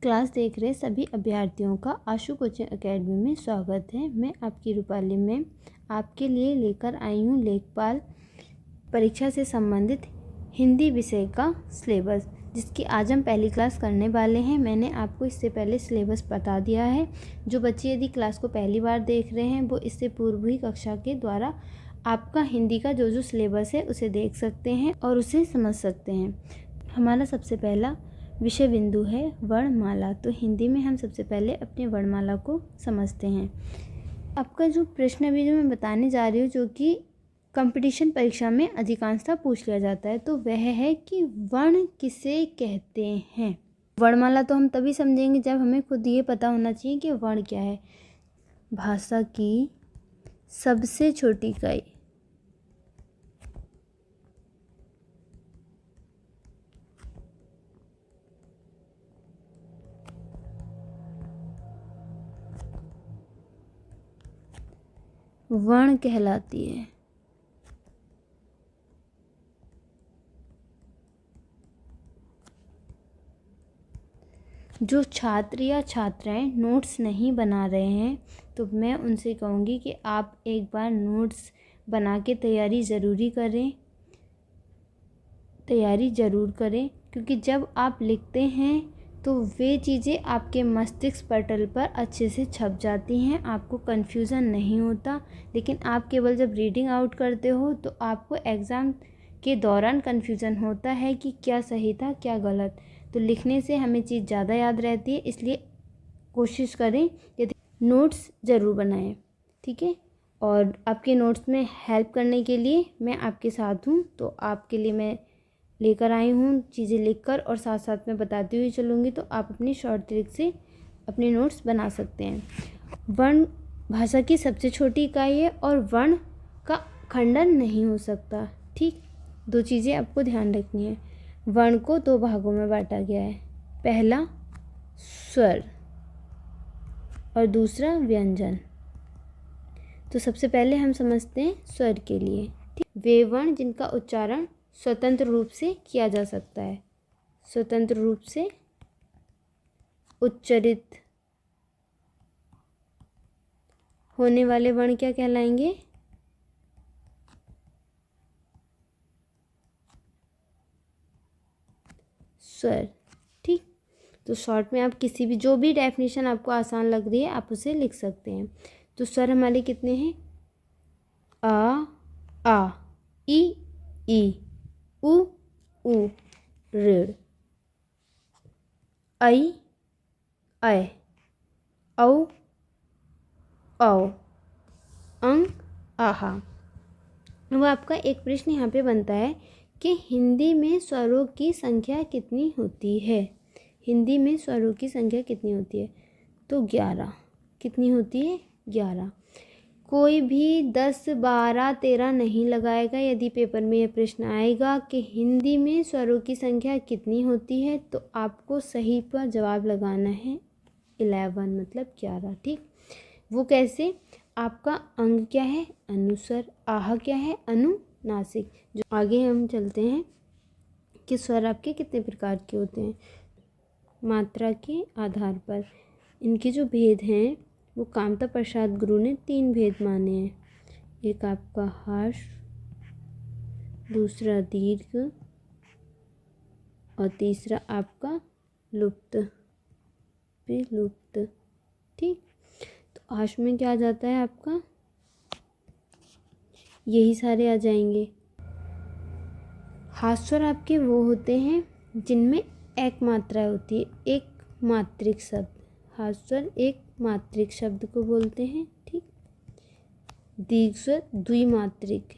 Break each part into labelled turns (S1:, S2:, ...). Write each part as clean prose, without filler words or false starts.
S1: Class देख रहे सभी अभ्यर्थियों का आशु कोचिंग एकेडमी में स्वागत है। मैं आपकी रूपाली मैम आपके लिए लेकर आई हूँ लेखपाल परीक्षा से संबंधित हिंदी विषय का सिलेबस, जिसकी आज हम पहली क्लास करने वाले हैं। मैंने आपको इससे पहले सिलेबस बता दिया है। जो बच्चे यदि क्लास को पहली बार देख रहे हैं वो इससे पूर्व ही कक्षा के द्वारा आपका हिंदी का जो सिलेबस है उसे देख सकते हैं और उसे समझ सकते हैं। हमारा सबसे पहला विषय बिंदु है वर्णमाला। तो हिंदी में हम सबसे पहले अपने वर्णमाला को समझते हैं। आपका जो प्रश्न अभी जो मैं बताने जा रही हूँ, जो कि कंपटीशन परीक्षा में अधिकांशतः पूछ लिया जाता है, तो वह है कि वर्ण किसे कहते हैं। वर्णमाला तो हम तभी समझेंगे जब हमें खुद ये पता होना चाहिए कि वर्ण क्या है। भाषा की सबसे छोटी इकाई वर्ण कहलाती है। जो छात्र या छात्राएं नोट्स नहीं बना रहे हैं तो मैं उनसे कहूँगी कि आप एक बार नोट्स बना के तैयारी ज़रूर करें, क्योंकि जब आप लिखते हैं तो वे चीज़ें आपके मस्तिष्क पटल पर अच्छे से छप जाती हैं, आपको कन्फ्यूज़न नहीं होता। लेकिन आप केवल जब रीडिंग आउट करते हो तो आपको एग्ज़ाम के दौरान कन्फ्यूज़न होता है कि क्या सही था क्या गलत। तो लिखने से हमें चीज़ ज़्यादा याद रहती है, इसलिए कोशिश करें यदि नोट्स ज़रूर बनाएं, ठीक है। और आपके नोट्स में हेल्प करने के लिए मैं आपके साथ हूँ, तो आपके लिए मैं लेकर आई हूँ चीज़ें लिखकर और साथ साथ में बताती हुई चलूँगी, तो आप अपनी शॉर्ट ट्रिक से अपने नोट्स बना सकते हैं। वर्ण भाषा की सबसे छोटी इकाई है और वर्ण का खंडन नहीं हो सकता, ठीक। दो चीज़ें आपको ध्यान रखनी है। वर्ण को दो भागों में बांटा गया है, पहला स्वर और दूसरा व्यंजन। तो सबसे पहले हम समझते हैं स्वर के लिए, ठीक। वे वर्ण जिनका उच्चारण स्वतंत्र रूप से किया जा सकता है, स्वतंत्र रूप से उच्चारित होने वाले वर्ण क्या कहलाएंगे? स्वर, ठीक। तो शॉर्ट में आप किसी भी जो भी डेफिनेशन आपको आसान लग रही है आप उसे लिख सकते हैं। तो स्वर हमारे कितने हैं? आ, ई, उ, ऋ, ऐ, औ, अंग, आहा। अब आपका एक प्रश्न यहाँ पे बनता है कि हिंदी में स्वरों की संख्या कितनी होती है। हिंदी में स्वरों की संख्या कितनी होती है? तो 11। कितनी होती है? 11। कोई भी 10, 12, 13 नहीं लगाएगा। यदि पेपर में यह प्रश्न आएगा कि हिंदी में स्वरों की संख्या कितनी होती है, तो आपको सही पर जवाब लगाना है 11, मतलब 11, ठीक। वो कैसे? आपका अंग क्या है? अनुस्वर। आहा क्या है? अनुनासिक। जो आगे हम चलते हैं कि स्वर आपके कितने प्रकार के होते हैं। मात्रा के आधार पर इनके जो भेद हैं वो कामता प्रसाद गुरु ने 3 भेद माने हैं। एक आपका हार्श, दूसरा दीर्घ और तीसरा आपका लुप्त, विलुप्त, ठीक। तो हार्श में क्या आ जाता है आपका? यही सारे आ जाएंगे। हास्वर आपके वो होते हैं जिनमें एक मात्रा होती है, एक मात्रिक शब्द। हास्वर एक मात्रिक शब्द को बोलते हैं, ठीक। दीर्घस्वर द्विमात्रिक,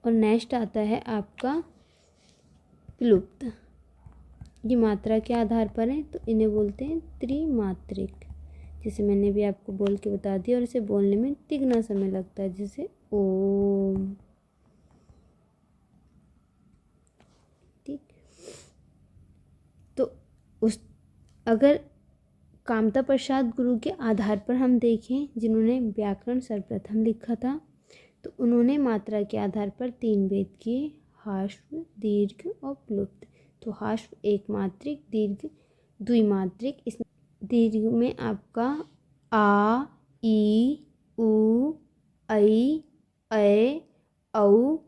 S1: और नेक्स्ट आता है आपका विलुप्त। ये मात्रा के आधार पर है तो इन्हें बोलते हैं त्रिमात्रिक। जैसे मैंने भी आपको बोल के बता दिया, और इसे बोलने में तिगना समय लगता है, जैसे ओम, ठीक। तो अगर कामता प्रसाद गुरु के आधार पर हम देखें, जिन्होंने व्याकरण सर्वप्रथम लिखा था, तो उन्होंने मात्रा के आधार पर 3 भेद किए, हाश्व, दीर्घ और प्लुप्त। तो हाश्व एक मात्रिक, दीर्घ द्विमात्रिक। इस दीर्घ में आपका आ, ई, उ, ऐ, औ,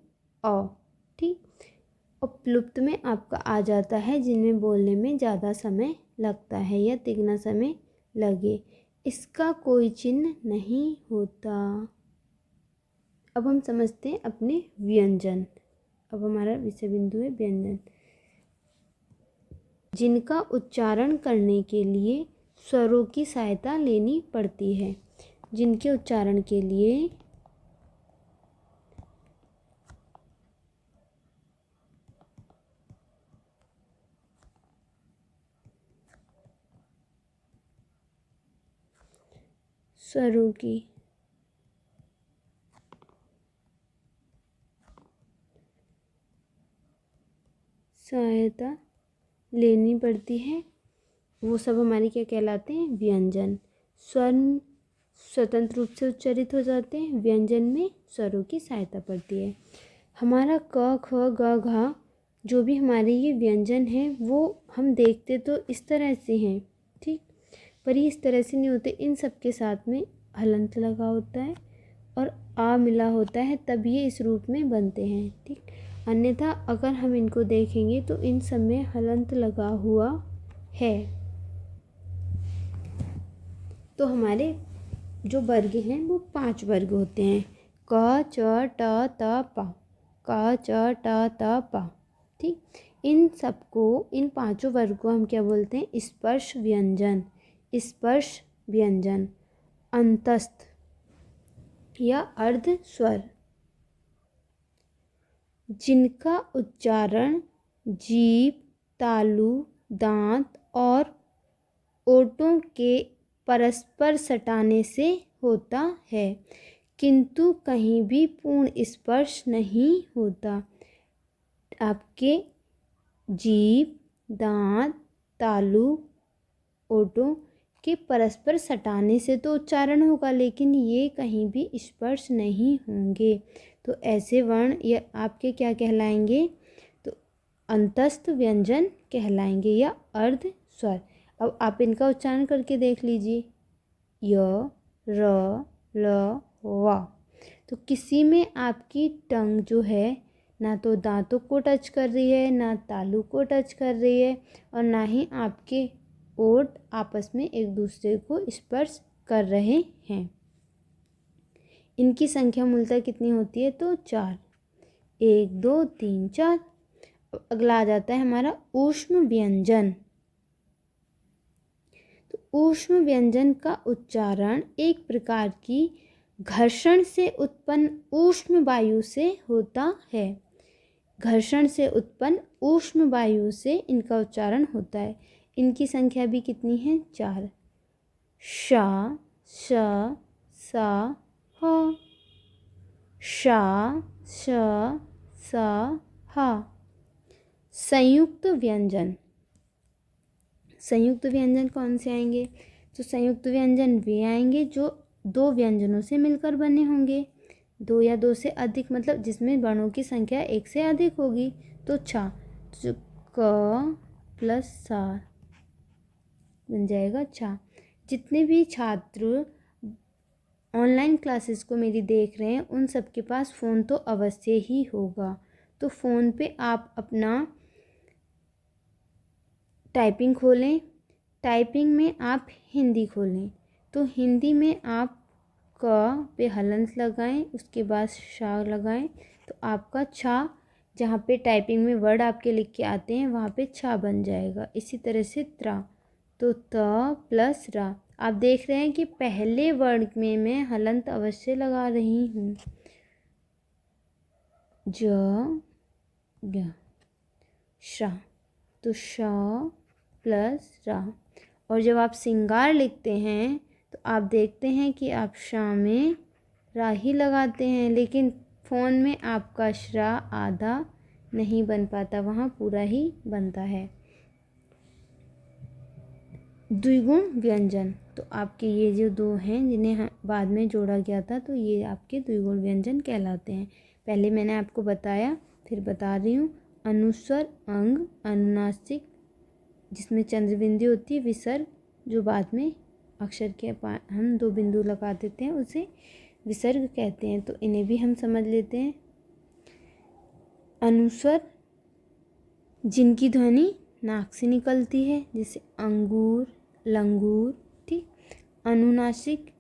S1: औ, ठीक। और प्लुप्त में आपका आ जाता है जिनमें बोलने में ज़्यादा समय लगता है या तिगना समय लगे, इसका कोई चिन्ह नहीं होता। अब हम समझते हैं अपने व्यंजन। अब हमारा विषय बिंदु है व्यंजन, जिनका उच्चारण करने के लिए स्वरों की सहायता लेनी पड़ती है। जिनके उच्चारण के लिए स्वरों की सहायता लेनी पड़ती है, वो सब हमारे क्या कहलाते हैं? व्यंजन। स्वर स्वतंत्र रूप से उच्चारित हो जाते हैं, व्यंजन में स्वरों की सहायता पड़ती है। हमारा क, ख, ग, घ जो भी हमारे ये व्यंजन हैं वो हम देखते तो इस तरह से हैं, ठीक, पर ये इस तरह से नहीं होते। इन सब के साथ में हलंत लगा होता है और आ मिला होता है, तब ये इस रूप में बनते हैं, ठीक। अन्यथा अगर हम इनको देखेंगे तो इन सब में हलंत लगा हुआ है। तो हमारे जो वर्ग हैं वो 5 वर्ग होते हैं। क, च, ट, त, प। क, च, ट, त, प, ठीक। इन सबको, इन 5 वर्ग को हम क्या बोलते हैं? स्पर्श व्यंजन। स्पर्श व्यंजन। अंतस्थ या अर्ध स्वर, जिनका उच्चारण जीभ, तालु, दांत और ओठों के परस्पर सटाने से होता है, किंतु कहीं भी पूर्ण स्पर्श नहीं होता। आपके जीभ, दांत, तालु, ओठों के परस्पर सटाने से तो उच्चारण होगा, लेकिन ये कहीं भी स्पर्श नहीं होंगे। तो ऐसे वर्ण ये आपके क्या कहलाएंगे? तो अंतस्थ व्यंजन कहलाएंगे या अर्ध स्वर। अब आप इनका उच्चारण करके देख लीजिए। य, र, ल, व। तो किसी में आपकी टंग जो है ना तो दांतों को टच कर रही है, ना तालु को टच कर रही है, और ना ही आपके ओठ आपस में एक दूसरे को स्पर्श कर रहे हैं। इनकी संख्या मूलतः कितनी होती है? तो 4। 1, 2, 3, 4। अगला आ जाता है हमारा ऊष्म व्यंजन। तो ऊष्म व्यंजन का उच्चारण एक प्रकार की घर्षण से उत्पन्न ऊष्म वायु से होता है। घर्षण से उत्पन्न ऊष्म वायु से इनका उच्चारण होता है। इनकी संख्या भी कितनी है? 4। श, श, स, ह। श, श, स, ह। संयुक्त व्यंजन। संयुक्त व्यंजन कौन से आएंगे? तो संयुक्त व्यंजन वे आएंगे जो 2 व्यंजनों से मिलकर बने होंगे। 2 या 2 से अधिक, मतलब जिसमें वर्णों की संख्या 1 से अधिक होगी। तो छ, तो क प्लस सा बन जाएगा छा। जितने भी छात्र ऑनलाइन क्लासेस को मेरी देख रहे हैं उन सब के पास फ़ोन तो अवश्य ही होगा। तो फ़ोन पे आप अपना टाइपिंग खोलें। टाइपिंग में आप हिंदी खोलें। तो हिंदी में आप क पे हलंत लगाएं, उसके बाद शा लगाएं, तो आपका छा, जहाँ पे टाइपिंग में वर्ड आपके लिख के आते हैं वहाँ पे छा बन जाएगा। इसी तरह से त्रा, तो त प्लस रा। आप देख रहे हैं कि पहले वर्ड में मैं हलंत अवश्य लगा रही हूँ। ज, ग, शा, तो शा प्लस रा। और जब आप सिंगार लिखते हैं तो आप देखते हैं कि आप शा में रा ही लगाते हैं, लेकिन फ़ोन में आपका श्रा आधा नहीं बन पाता, वहाँ पूरा ही बनता है। द्विगुण व्यंजन, तो आपके ये जो 2 हैं जिन्हें बाद में जोड़ा गया था, तो ये आपके द्विगुण व्यंजन कहलाते हैं। पहले मैंने आपको बताया, फिर बता रही हूँ। अनुस्वर, अंग, अनुनासिक जिसमें चंद्र बिंदु होती है, विसर्ग जो बाद में अक्षर के हम 2 बिंदु लगा देते हैं उसे विसर्ग कहते हैं। तो इन्हें भी हम समझ लेते हैं। अनुस्वर जिनकी ध्वनि नाक से निकलती है, जैसे अंगूर, लंगूर, ठीक। अनुनासिक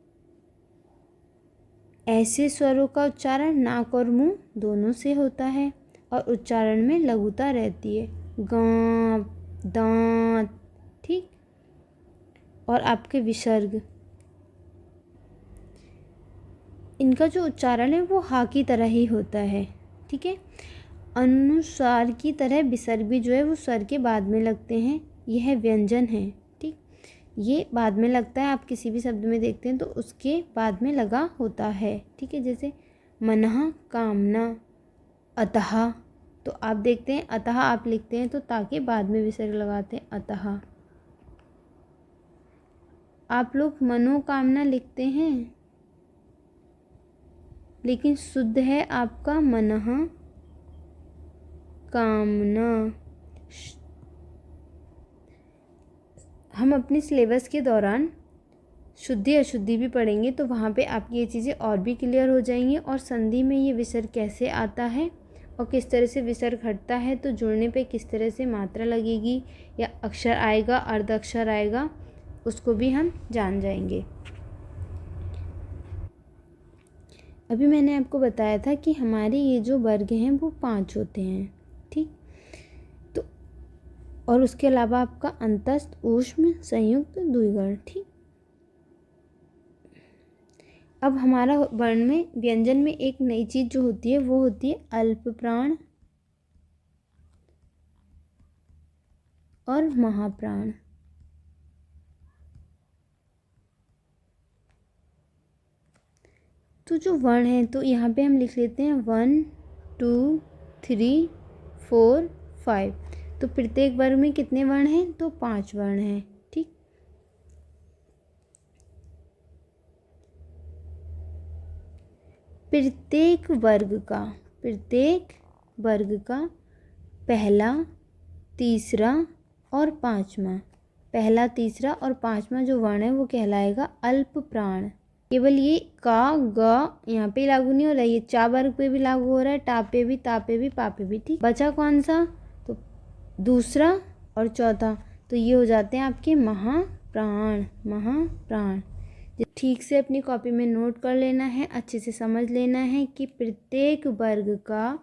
S1: ऐसे स्वरों का उच्चारण नाक और मुंह दोनों से होता है और उच्चारण में लघुता रहती है, गांव, दांत, ठीक। और आपके विसर्ग, इनका जो उच्चारण है वो हा की तरह ही होता है, ठीक है। अनुस्वार की तरह विसर्ग भी जो है वो स्वर के बाद में लगते हैं। यह व्यंजन है, ठीक। ये बाद में लगता है, आप किसी भी शब्द में देखते हैं तो उसके बाद में लगा होता है, ठीक है। जैसे मनः, कामना, अतः, तो आप देखते हैं अतः आप लिखते हैं तो ताकि बाद में विसर्ग लगाते हैं, अतः। आप लोग मनोकामना लिखते हैं लेकिन शुद्ध है आपका मनः कामना। हम अपने सिलेबस के दौरान शुद्धि अशुद्धि भी पढ़ेंगे तो वहाँ पे आपकी ये चीज़ें और भी क्लियर हो जाएंगी। और संधि में ये विसर्ग कैसे आता है और किस तरह से विसर्ग हटता है, तो जुड़ने पे किस तरह से मात्रा लगेगी या अक्षर आएगा, अर्ध अक्षर आएगा, उसको भी हम जान जाएंगे। अभी मैंने आपको बताया था कि हमारे ये जो वर्ग हैं वो 5 होते हैं, ठीक। तो और उसके अलावा आपका अंतस्थ, ऊष्म, संयुक्त, द्विगण, ठीक। अब हमारा वर्ण में व्यंजन में एक नई चीज़ जो होती है वो होती है अल्प प्राण और महाप्राण। तो जो वर्ण है तो यहाँ पे हम लिख लेते हैं 1 2 3 4 5। तो प्रत्येक वर्ग में कितने वर्ण हैं, तो 5 वर्ण हैं, ठीक। प्रत्येक वर्ग का पहला, तीसरा और पांचवा, पहला, तीसरा और पांचवा जो वर्ण है वो कहलाएगा अल्प प्राण। केवल ये का, ग यहाँ पे लागू नहीं हो रहा है, ये चा वर्ग पे भी लागू हो रहा है, टा पे भी, ता पे भी, पा पे भी, ठीक। बचा कौन सा, तो दूसरा और चौथा, तो ये हो जाते हैं आपके महाप्राण। महाप्राण ठीक से अपनी कॉपी में नोट कर लेना है, अच्छे से समझ लेना है कि प्रत्येक वर्ग का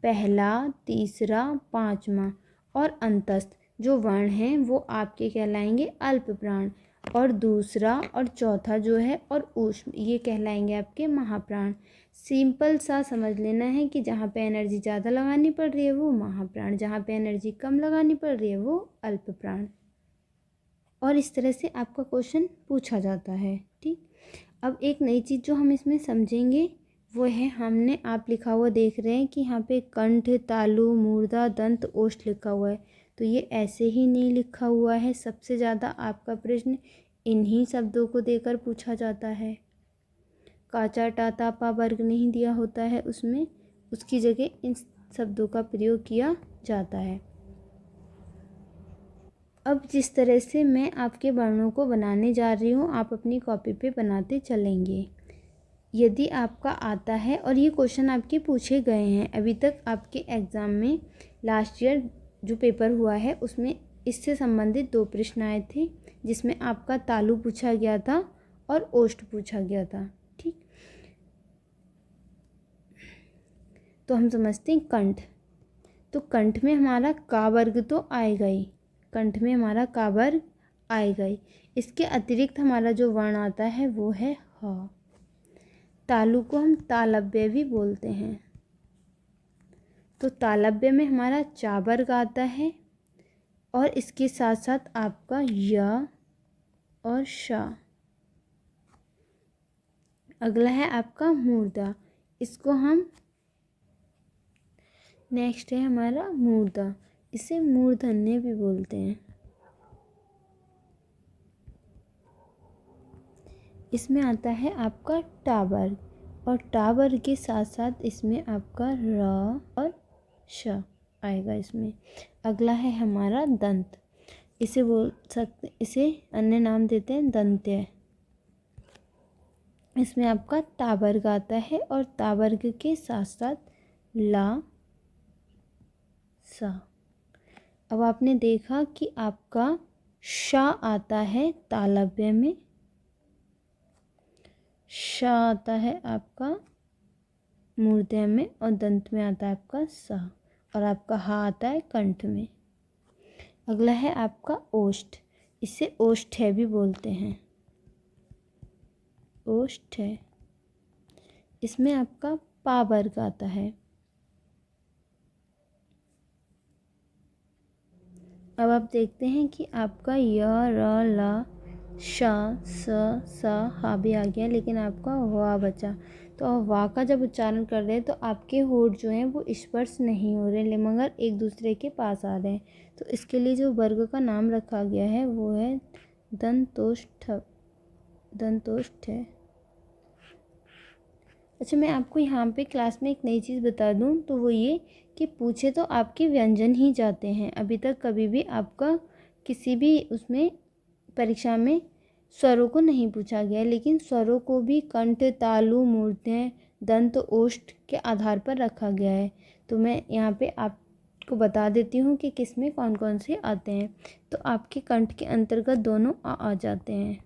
S1: पहला, तीसरा, पांचवा और अंतस्थ जो वर्ण हैं वो आपके कहलाएंगे अल्प प्राण, और दूसरा और चौथा जो है और ऊष्म ये कहलाएंगे आपके महाप्राण। सिंपल सा समझ लेना है कि जहाँ पे एनर्जी ज़्यादा लगानी पड़ रही है वो महाप्राण, जहाँ पे एनर्जी कम लगानी पड़ रही है वो अल्प प्राण। और इस तरह से आपका क्वेश्चन पूछा जाता है, ठीक। अब एक नई चीज़ जो हम इसमें समझेंगे वो है, हमने आप लिखा हुआ देख रहे हैं कि यहाँ पे कंठ, तालु, मूर्धा, दंत, ओष्ठ लिखा हुआ है, तो ये ऐसे ही नहीं लिखा हुआ है। सबसे ज़्यादा आपका प्रश्न इन्हीं शब्दों को देकर पूछा जाता है। काचा, टा, ता, पा वर्ग नहीं दिया होता है उसमें, उसकी जगह इन शब्दों का प्रयोग किया जाता है। अब जिस तरह से मैं आपके वर्णों को बनाने जा रही हूँ आप अपनी कॉपी पे बनाते चलेंगे। यदि आपका आता है, और ये क्वेश्चन आपके पूछे गए हैं अभी तक आपके एग्ज़ाम में, लास्ट ईयर जो पेपर हुआ है उसमें इससे संबंधित 2 प्रश्न आए थे, जिसमें आपका तालु पूछा गया था और ओष्ठ पूछा गया था, ठीक। तो हम समझते हैं कंठ, तो कंठ में हमारा का वर्ग तो आएगा ही, कंठ में हमारा का वर्ग आएगा ही। इसके अतिरिक्त हमारा जो वर्ण आता है वो है ह। तालु को हम तालव्य भी बोलते हैं, तो तालव्य में हमारा चा वर्ग आता है और इसके साथ साथ आपका य और श। अगला है आपका मूर्धा, इसको हम नेक्स्ट है हमारा मूर्धा, इसे मूर्धन्य भी बोलते हैं। इसमें आता है आपका टा वर्ग, और टा वर्ग के साथ साथ इसमें आपका र और श आएगा इसमें। अगला है हमारा दंत। इसे बोल सकते, इसे अन्य नाम देते हैं दंत्य। इसमें आपका ता वर्ग आता है और ता वर्ग के साथ साथ ला सा। अब आपने देखा कि आपका शा आता है तालव्य में, शा आता है आपका मूर्धन्य में और दंत में आता है आपका सा, और आपका हा आता है कंठ में। अगला है आपका ओष्ठ। इसे ओष्ठ्य भी बोलते हैं, ओष्ठ्य। इसमें आपका पा वर्ग आता है। अब आप देखते हैं कि आपका य र ला शा स सा हा भी आ गया, लेकिन आपका वा बचा। तो वा का जब उच्चारण कर रहे हैं तो आपके होंठ जो हैं वो स्पर्श नहीं हो रहे, मगर एक दूसरे के पास आ रहे हैं। तो इसके लिए जो वर्ग का नाम रखा गया है वो है दंतोष्ठ, दंतोष्ठ है। अच्छा, मैं आपको यहाँ पे क्लास में एक नई चीज़ बता दूँ, तो वो ये कि पूछे तो आपके व्यंजन ही जाते हैं। अभी तक कभी भी आपका किसी भी उसमें परीक्षा में स्वरों को नहीं पूछा गया, लेकिन स्वरों को भी कंठ, तालु, मूर्धन्य, दंत, ओष्ठ के आधार पर रखा गया है। तो मैं यहाँ पे आपको बता देती हूँ कि किस में कौन कौन से आते हैं। तो आपके कंठ के अंतर्गत दोनों आ जाते हैं।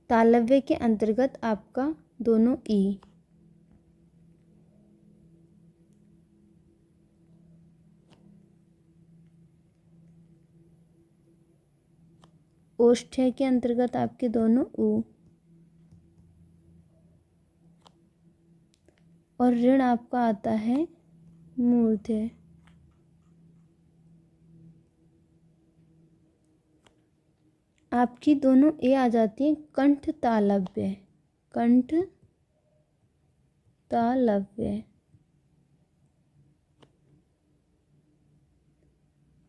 S1: तालव्य के अंतर्गत आपका दोनों ई। ओष्ठ्य के अंतर्गत आपके दोनों ऊ। और ऋण आपका आता है मूर्धन्य। आपकी दोनों ए आ जाती है कंठ तालव्य, कंठ तालव्य।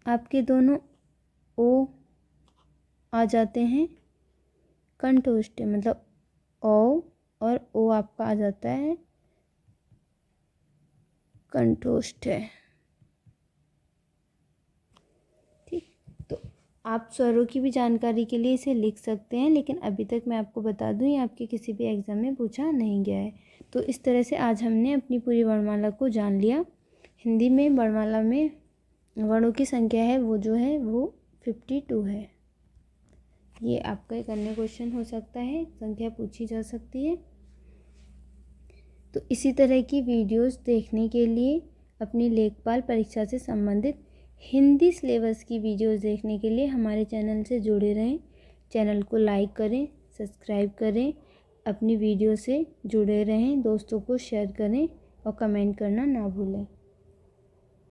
S1: आपके दोनों ओ आ जाते हैं कंठोष्ठ, मतलब ओ और ओ आपका आ जाता है कंठोष्ठ। ठीक, तो आप स्वरों की भी जानकारी के लिए इसे लिख सकते हैं, लेकिन अभी तक मैं आपको बता दूं ये आपके किसी भी एग्ज़ाम में पूछा नहीं गया है। तो इस तरह से आज हमने अपनी पूरी वर्णमाला को जान लिया। हिंदी में वर्णमाला में वर्णों की संख्या है वो जो है वो 52 है। ये आपका एक अन्य क्वेश्चन हो सकता है, संख्या पूछी जा सकती है। तो इसी तरह की वीडियोस देखने के लिए, अपनी लेखपाल परीक्षा से संबंधित हिंदी सिलेबस की वीडियोस देखने के लिए हमारे चैनल से जुड़े रहें। चैनल को लाइक करें, सब्सक्राइब करें, अपनी वीडियो से जुड़े रहें, दोस्तों को शेयर करें और कमेंट करना ना भूलें।